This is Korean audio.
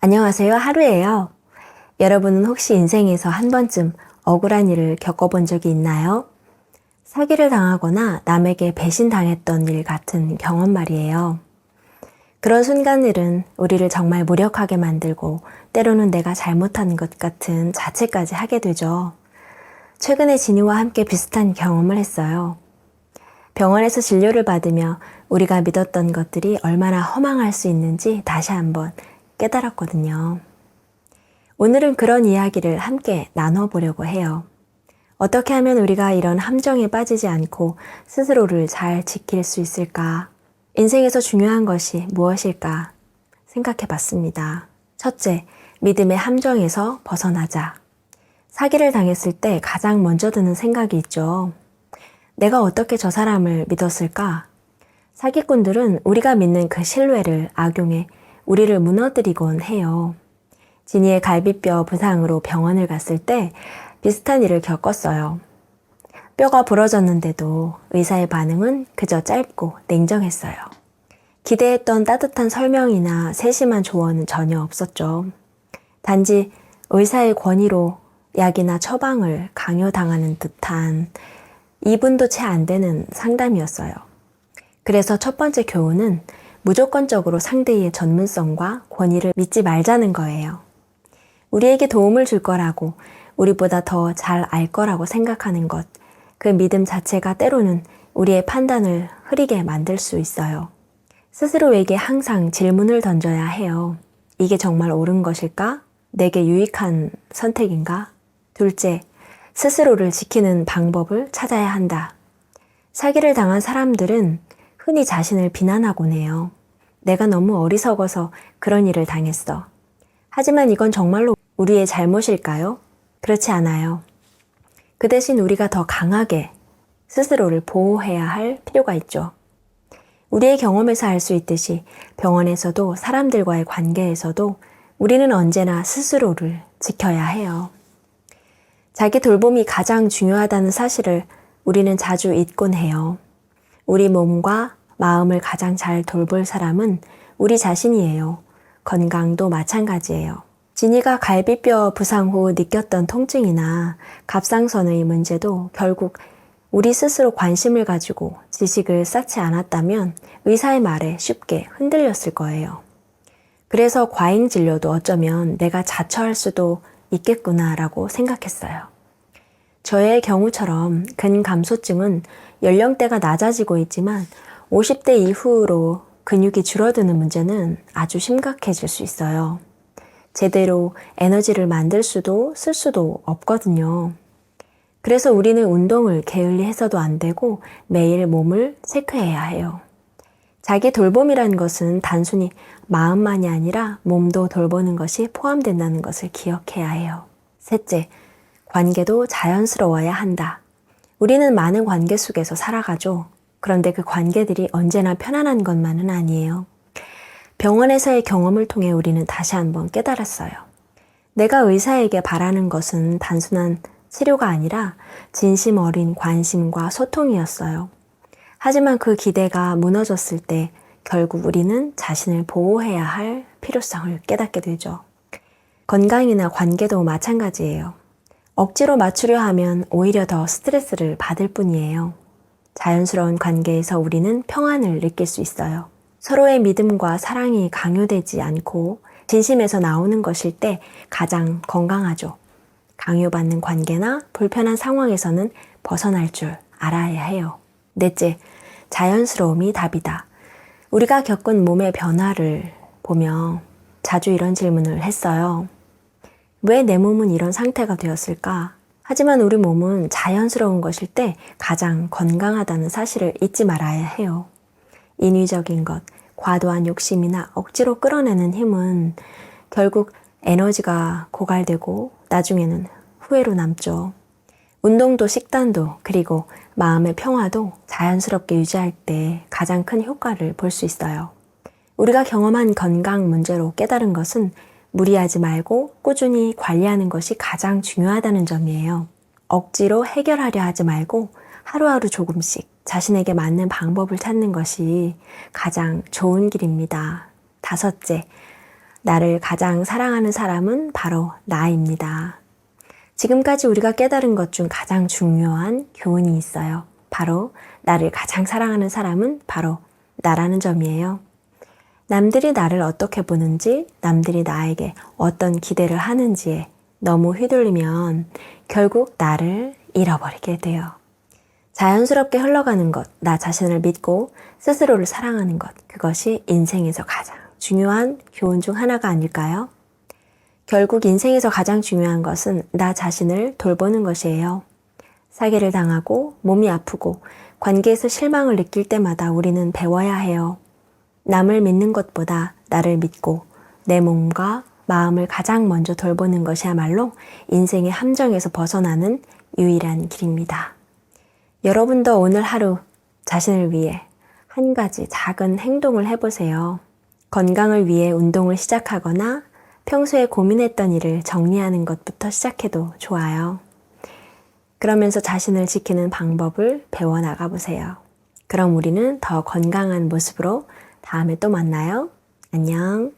안녕하세요. 하루예요. 여러분은 혹시 인생에서 한 번쯤 억울한 일을 겪어본 적이 있나요? 사기를 당하거나 남에게 배신당했던 일 같은 경험 말이에요. 그런 순간들은 우리를 정말 무력하게 만들고 때로는 내가 잘못한 것 같은 자책까지 하게 되죠. 최근에 진이와 함께 비슷한 경험을 했어요. 병원에서 진료를 받으며 우리가 믿었던 것들이 얼마나 허망할 수 있는지 다시 한번 깨달았거든요. 오늘은 그런 이야기를 함께 나눠보려고 해요. 어떻게 하면 우리가 이런 함정에 빠지지 않고 스스로를 잘 지킬 수 있을까? 인생에서 중요한 것이 무엇일까? 생각해 봤습니다. 첫째, 믿음의 함정에서 벗어나자. 사기를 당했을 때 가장 먼저 드는 생각이 있죠. 내가 어떻게 저 사람을 믿었을까? 사기꾼들은 우리가 믿는 그 신뢰를 악용해 우리를 무너뜨리곤 해요. 진이의 갈비뼈 부상으로 병원을 갔을 때 비슷한 일을 겪었어요. 뼈가 부러졌는데도 의사의 반응은 그저 짧고 냉정했어요. 기대했던 따뜻한 설명이나 세심한 조언은 전혀 없었죠. 단지 의사의 권위로 약이나 처방을 강요당하는 듯한 2분도 채 안 되는 상담이었어요. 그래서 첫 번째 교훈은 무조건적으로 상대의 전문성과 권위를 믿지 말자는 거예요. 우리에게 도움을 줄 거라고, 우리보다 더 잘 알 거라고 생각하는 것, 그 믿음 자체가 때로는 우리의 판단을 흐리게 만들 수 있어요. 스스로에게 항상 질문을 던져야 해요. 이게 정말 옳은 것일까? 내게 유익한 선택인가? 둘째, 스스로를 지키는 방법을 찾아야 한다. 사기를 당한 사람들은 흔히 자신을 비난하곤 해요. 내가 너무 어리석어서 그런 일을 당했어. 하지만 이건 정말로 우리의 잘못일까요? 그렇지 않아요. 그 대신 우리가 더 강하게 스스로를 보호해야 할 필요가 있죠. 우리의 경험에서 알 수 있듯이 병원에서도 사람들과의 관계에서도 우리는 언제나 스스로를 지켜야 해요. 자기 돌봄이 가장 중요하다는 사실을 우리는 자주 잊곤 해요. 우리 몸과 마음을 가장 잘 돌볼 사람은 우리 자신이에요. 건강도 마찬가지예요. 진이가 갈비뼈 부상 후 느꼈던 통증이나 갑상선의 문제도 결국 우리 스스로 관심을 가지고 지식을 쌓지 않았다면 의사의 말에 쉽게 흔들렸을 거예요. 그래서 과잉 진료도 어쩌면 내가 자처할 수도 있겠구나라고 생각했어요. 저의 경우처럼 근감소증은 연령대가 낮아지고 있지만 50대 이후로 근육이 줄어드는 문제는 아주 심각해질 수 있어요. 제대로 에너지를 만들 수도 쓸 수도 없거든요. 그래서 우리는 운동을 게을리 해서도 안 되고 매일 몸을 체크해야 해요. 자기 돌봄이라는 것은 단순히 마음만이 아니라 몸도 돌보는 것이 포함된다는 것을 기억해야 해요. 셋째, 관계도 자연스러워야 한다. 우리는 많은 관계 속에서 살아가죠. 그런데 그 관계들이 언제나 편안한 것만은 아니에요. 병원에서의 경험을 통해 우리는 다시 한번 깨달았어요. 내가 의사에게 바라는 것은 단순한 치료가 아니라 진심 어린 관심과 소통이었어요. 하지만 그 기대가 무너졌을 때 결국 우리는 자신을 보호해야 할 필요성을 깨닫게 되죠. 건강이나 관계도 마찬가지예요. 억지로 맞추려 하면 오히려 더 스트레스를 받을 뿐이에요. 자연스러운 관계에서 우리는 평안을 느낄 수 있어요. 서로의 믿음과 사랑이 강요되지 않고 진심에서 나오는 것일 때 가장 건강하죠. 강요받는 관계나 불편한 상황에서는 벗어날 줄 알아야 해요. 넷째, 자연스러움이 답이다. 우리가 겪은 몸의 변화를 보며 자주 이런 질문을 했어요. 왜 내 몸은 이런 상태가 되었을까? 하지만 우리 몸은 자연스러운 것일 때 가장 건강하다는 사실을 잊지 말아야 해요. 인위적인 것, 과도한 욕심이나 억지로 끌어내는 힘은 결국 에너지가 고갈되고 나중에는 후회로 남죠. 운동도 식단도 그리고 마음의 평화도 자연스럽게 유지할 때 가장 큰 효과를 볼 수 있어요. 우리가 경험한 건강 문제로 깨달은 것은 무리하지 말고 꾸준히 관리하는 것이 가장 중요하다는 점이에요. 억지로 해결하려 하지 말고 하루하루 조금씩 자신에게 맞는 방법을 찾는 것이 가장 좋은 길입니다. 다섯째, 나를 가장 사랑하는 사람은 바로 나입니다. 지금까지 우리가 깨달은 것 중 가장 중요한 교훈이 있어요. 바로 나를 가장 사랑하는 사람은 바로 나라는 점이에요. 남들이 나를 어떻게 보는지, 남들이 나에게 어떤 기대를 하는지에 너무 휘둘리면 결국 나를 잃어버리게 돼요. 자연스럽게 흘러가는 것, 나 자신을 믿고 스스로를 사랑하는 것, 그것이 인생에서 가장 중요한 교훈 중 하나가 아닐까요? 결국 인생에서 가장 중요한 것은 나 자신을 돌보는 것이에요. 사기를 당하고 몸이 아프고 관계에서 실망을 느낄 때마다 우리는 배워야 해요. 남을 믿는 것보다 나를 믿고 내 몸과 마음을 가장 먼저 돌보는 것이야말로 인생의 함정에서 벗어나는 유일한 길입니다. 여러분도 오늘 하루 자신을 위해 한 가지 작은 행동을 해보세요. 건강을 위해 운동을 시작하거나 평소에 고민했던 일을 정리하는 것부터 시작해도 좋아요. 그러면서 자신을 지키는 방법을 배워나가 보세요. 그럼 우리는 더 건강한 모습으로 다음에 또 만나요. 안녕.